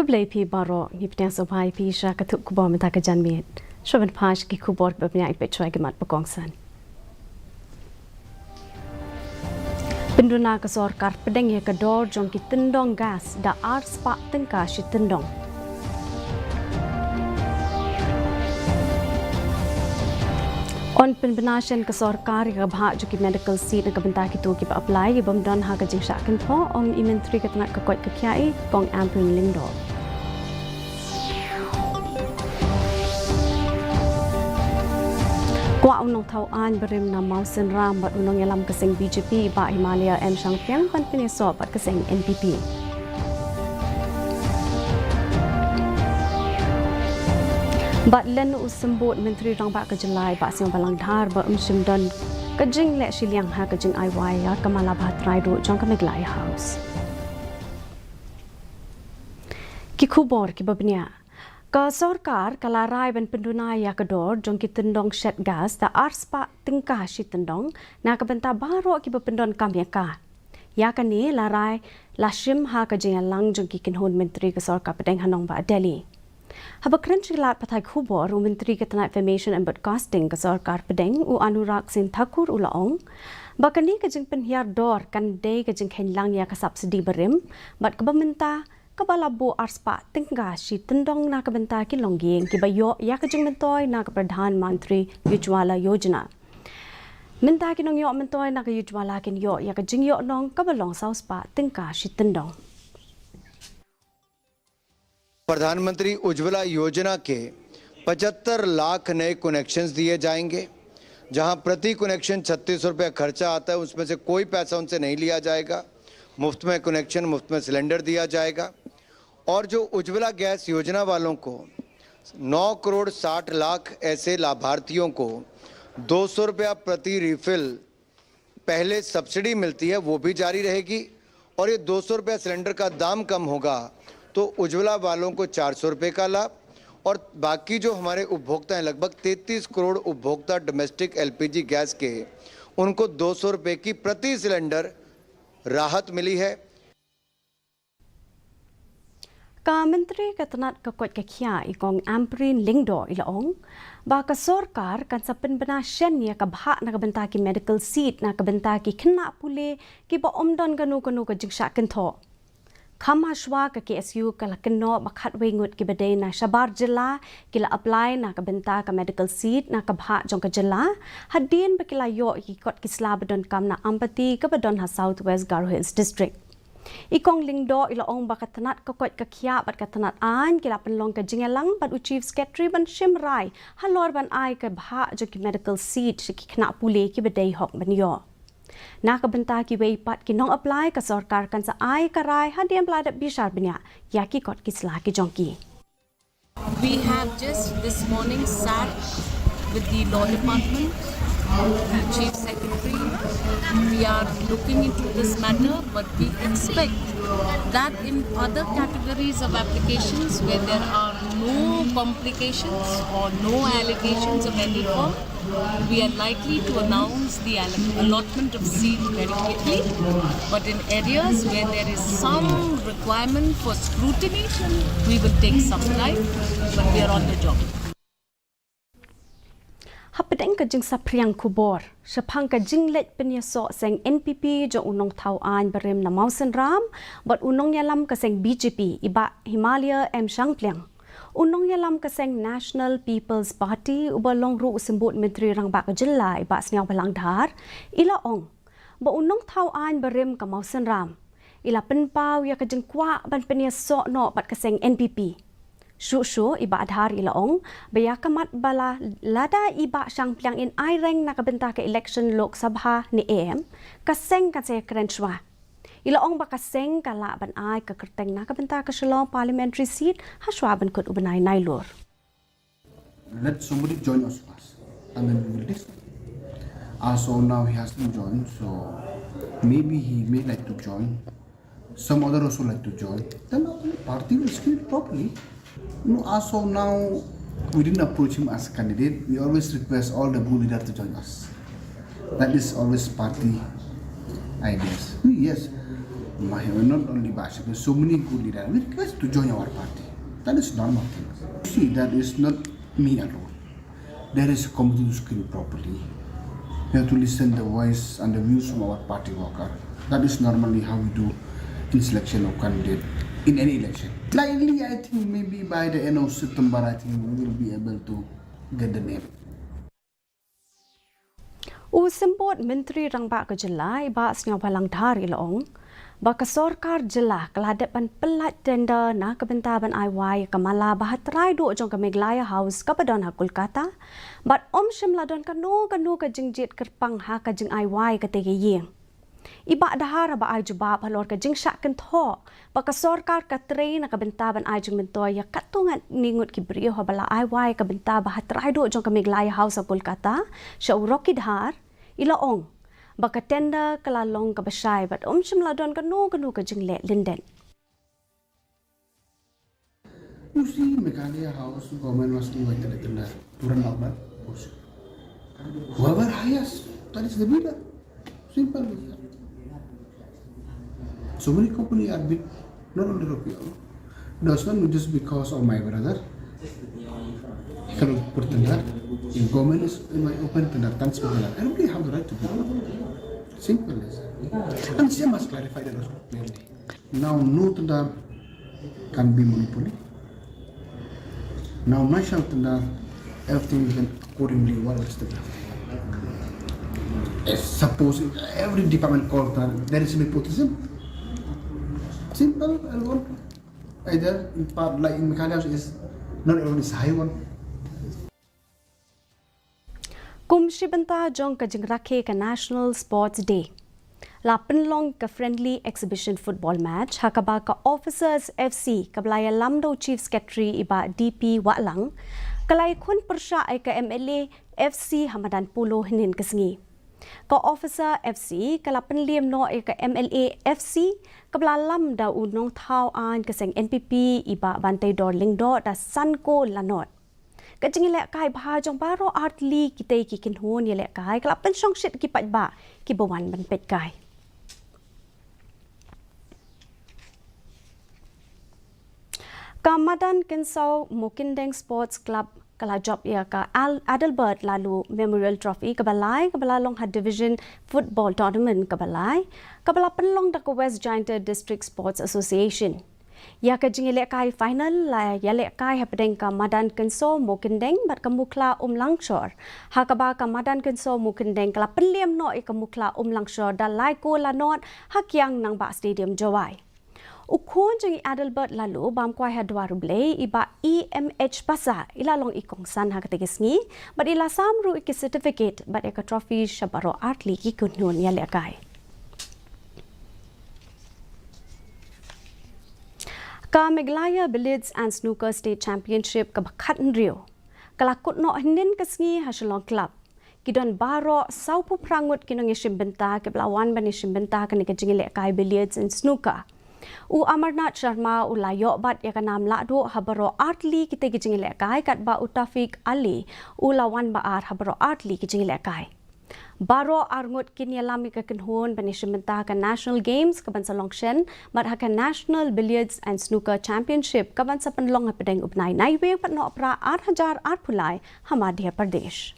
Hablay pi baro ngipteng sobai pi sha katuk kubor mata ka janmit. Shoban pash ki kubor babnya ipet choi gemat pekongsan. Penduna ka sorkar pedeng ye kador jong ki tendong gas da ars pak tengka shi tendong. On penbenasyan ka sorkar ka bha jo ki medical seat na kabenta ki tu ki pa apply ki bamdon ha ka jing sha kan tho om imentri ka tanak ka koi ka kyai kong ampun lingdo. Kwa unong thau an berim na mausen ram bat unong yalam kaseng BJP ba Himalaya M Shang Piang pan pineso bat kaseng NPP. Bat len usembut menteri rang ba kejelai ba siang balang dhar ba shimdan kajing le shiliang ha kajing IY ya kamala bhatrai do jong ka Meghalaya house. Ki khubor ki babnya ka sarkar kalarai ban penduna ya kador jong ki tendong shet gas da arspa tingka shi tendong na ka benta baro ki bapendon kamya ka. Ya kani larai lashim ha kajing lang jong ki kinhon menteri ka sarkar pedeng hanong ba Delhi. Habakran Chilat Pathai Khubor, Menteri Ketenaga Information and Broadcasting ke Sarkar Pedeng u Anurag Sin Thakur ulaong, bakani kajing penhiar dor kan day kajing henlang ya ka subsidi berim, bat kebamenta kabalabu arspa tingga shi tendong na kabenta ki longging ki bayo ya kajing mentoy na ka Pradhan Mantri Ujjwala Yojana. Menta ki nong yo mentoy na ka Ujjwala kin yo ya kajing yo nong kabalong sauspa tingga shi tendong. प्रधानमंत्री उज्ज्वला योजना के 75 लाख नए कनेक्शंस दिए जाएंगे, जहां प्रति कनेक्शन 3600 रुपया खर्चा आता है, उसमें से कोई पैसा उनसे नहीं लिया जाएगा। मुफ्त में कनेक्शन, मुफ्त में सिलेंडर दिया जाएगा। और जो उज्ज्वला गैस योजना वालों को 9 करोड़ 60 लाख ऐसे लाभार्थियों को 200 रुपया प्रति रिफिल पहले सब्सिडी मिलती है, वो भी जारी रहेगी। और ये 200 रुपया सिलेंडर का दाम कम होगा तो उज्ज्वला वालों को 400 रुपये का लाभ, और बाकी जो हमारे उपभोक्ता हैं, लगभग 33 करोड़ उपभोक्ता डोमेस्टिक एलपीजी गैस के, उनको 200 रुपये की प्रति सिलेंडर राहत मिली है। Ka Menteri Ketenaga Kakot Kakia ikong Amprin Lingdo ilaong ba ka sorkar kan sa penbenasyan niya ka bha na kabenta ki medical seat na kabenta ki kena pule ki ba omdon ganu ka jingsha kento. Kamashwa ka KSU ka lakeno bakhat wengut ki badai na Shabar Jilla kila apply na kabenta ka medical seat na kabha jong ka jilla hadin bakila yo ki kot ki slabadon kam na Ampati ka badon ha Southwest Garo Hills District. Ikong Lingdo ilaong bakatanat ka kot ka kya bat katanat an kila penlong ka jingelang bat u Chief Secretary ban Shimrai halor ban ai ka bha jong ki medical seat ki kena pule ki badai hok ban yo. Nakabenta ki way pat ki nong apply ka sarkar kan sa ai karai hadi apply da bishar banya ya ki kot ki sla ki jongki. We have just this morning sat with the law department, the chief secretary. We are looking into this matter, but we expect that in other categories of applications where there are no complications or no allegations of any form, we are likely to announce the allotment of seat very quickly. But in areas where there is some requirement for scrutiny, we will take some time, but we are on the job. Hapedeng ka jing sa priang kubor, syapang ka jing let penyaso seng NPP jo unong tau an berim na mausen ram, but unong yalam ka seng BJP iba Himalaya M Shang Piang. Unong yalam ka seng National People's Party ubalong ru usembut menteri rang ba ka jilla iba sniaw balang dhar, ila ong. Ba unong tau an berim ka mausen ram, ila penpau ya ka jing kwa ban penyaso no bat ka seng NPP. Shu iba adhar ilaong baya kamat bala lada iba Shang Piang in aireng na kabenta ka election Lok Sabha ni AM kaseng ka se krenchwa ilaong ba kaseng kala ban ai ka kerteng na kabenta ka Shillong parliamentary seat haswa ban kut ubanay nailor. Let somebody join us first and then we will decide. So now he has to join, so maybe he may like to join, some other also like to join, then the party will screen it properly. No, also now we didn't approach him as a candidate. We always request all the bull leaders to join us. That is always party ideas. Yes, Not only Bashir, there's so many good leaders. We request to join our party. That is normal thing. See, that is not me alone. There is a committee to screen properly. We have to listen the voice and the views from our party worker. That is normally how we do in selection of candidate in any election. Likely, I think maybe by the end of September, I think we will be able to get the name. Usempot Menteri Rangbak Kejelai ba sengau balang dhar ilong ba kesorkar jelah keladapan pelat tender na kebentaban IY kamala bahatrai do jong ke Meghalaya House kapadon ha Kolkata bat om shimladon kanu ke jingjit kerpang ha ka jing IY ketege yeng iba dahar ba ai jubab halor ka jing syak ken tho ba kesorkar ka train na kebentaban ai jing mentoy ya katungat ningut ki brio ha bala IY kabenta bahatrai do jong ke Meghalaya House ha Kolkata syauroki dhar ilaong baka tender kelalong ke besai bat shimladon kanu ke jingle linden. You see, Meghalaya House government was invited to the Turan Outlet. Whoever hires, that is the bidder. Simple as that. So many companies are bid, not only Rupio. That's not just because of my brother. He cannot put tender. If government is open tender, can't speak tender. Everybody have the right to bid. Simple as that. And she must clarify that clearly. Now, no tender can be monopoly. Now, national tender, everything is done accordingly. What is the suppose every department called there is nepotism. Simple and one. Either in part like in Meghalaya is not everyone is high one. Kumshi benta jong ka jing rakhe ka National Sports Day. La penlong ka friendly exhibition football match hakaba ka Officers FC kablaya Lamdo Chief Secretary iba DP Walang kalay kun persya ay ka MLA FC Hamadan Pulo hinin kesengi. Ka Officer FC kala penliam no ay ka MLA FC kabla Lamda unong thao an keseng NPP iba Bantai Dorling do da Sanko Lanot. Kajing ilek kai bahajong baro artli kita kikin hun ilek kai kala pensyong shit ki ba ki bawan ban pet kai. Kamadan Kinsau Mukindeng Sports Club kala job ia ka Adelbert lalu Memorial Trophy kabalai long had division football tournament kabalai kabala penlong da West Giant District Sports Association. Ya ka jingilek kai final la yalek kai hapdeng ka Madan Kinsau Mukindeng bat kamukla Langshore. Hakaba ka Madan Kinsau Mukindeng kala penliam no ka mukla Langshore da laiko lanot hakyang nang ba stadium Jawai. Ukon jeng Adelbert lalu bam kuai hadwa ruble iba EMH pasa ilalong ikong san ha katigisngi but ila samru iki certificate but eka trophy shabaro artli ki kunun ya lekai. Ka Meghalaya Billiards and Snooker State Championship ka Bakatan Rio kalakut no hinin kasngi hasilong club kidon baro saupu prangut kinong isimbenta ke blawan ban isimbenta kan ikajingile kai billiards and snooker. U Amarnath Sharma u layok bat ya kanam lakdo habaro artli kita kijingile kai kat ba Utafik Ali u lawan ba ar habaro artli kijingile kai. Baro arngut kini alami ka kenhun banishimenta ka National Games ka bansa longshen mat haka National Billiards and Snooker Championship ka bansa penlong hapedeng upnai naiwe pat no pra 8,000 pulai Madhya Pradesh.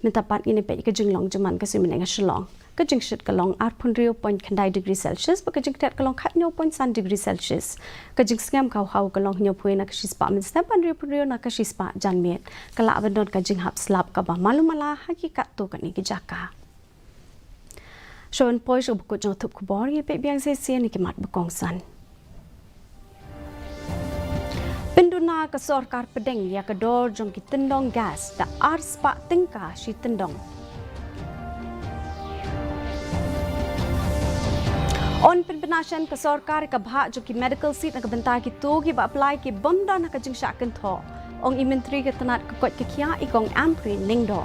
Mintapat ini pe ka jinglong jaman ka simeneng shalong. Kajing shit kalong 8.0 degree Celsius, ba kajing tet kalong 0.1 degree Celsius. Kajing skam kau hau kalong nyo pui na kashis pa min step and rio na kashis pa janmiet. Kala abandon kajing hap slap ka ba malumala hakikat tu kan iki jaka. Shon poi shu bukut jong thup kubor ye pe biang se se ni kimat bakong san. Penduna ka sorkar pedeng ya kedor jong ki tendong gas da ars pa tingka shi tendong. On penpenasyan ka sorkar ka bha jo ki medical seat na kabenta ki to ki ba apply ki bomda na kajing syakan tho ong imentri ka tanat ka kot ka kya ikong amprin lingdo.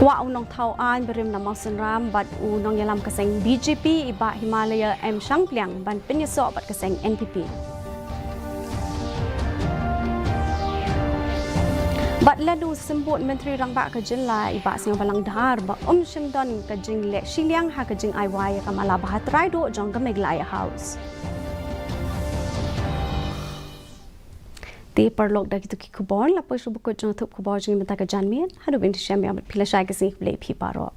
Kwa unong thao an berim na mausan ram bat unong yalam kaseng BJP iba Himalaya M Shangpliang ban penyaso bat kaseng NPP. But ladu sembut Menteri Rangbak Kejelai iba sing balang dahar ba Shimdon kajing le Shiliang ha kajing IY kamala bahatrai do jong ke Meghalaya House. Ti perlok dah gitu ki kubor lapoi subuk jong thup kubor jing benta ke janmian hadu binti syam ya pila syai ke sing play pi paro.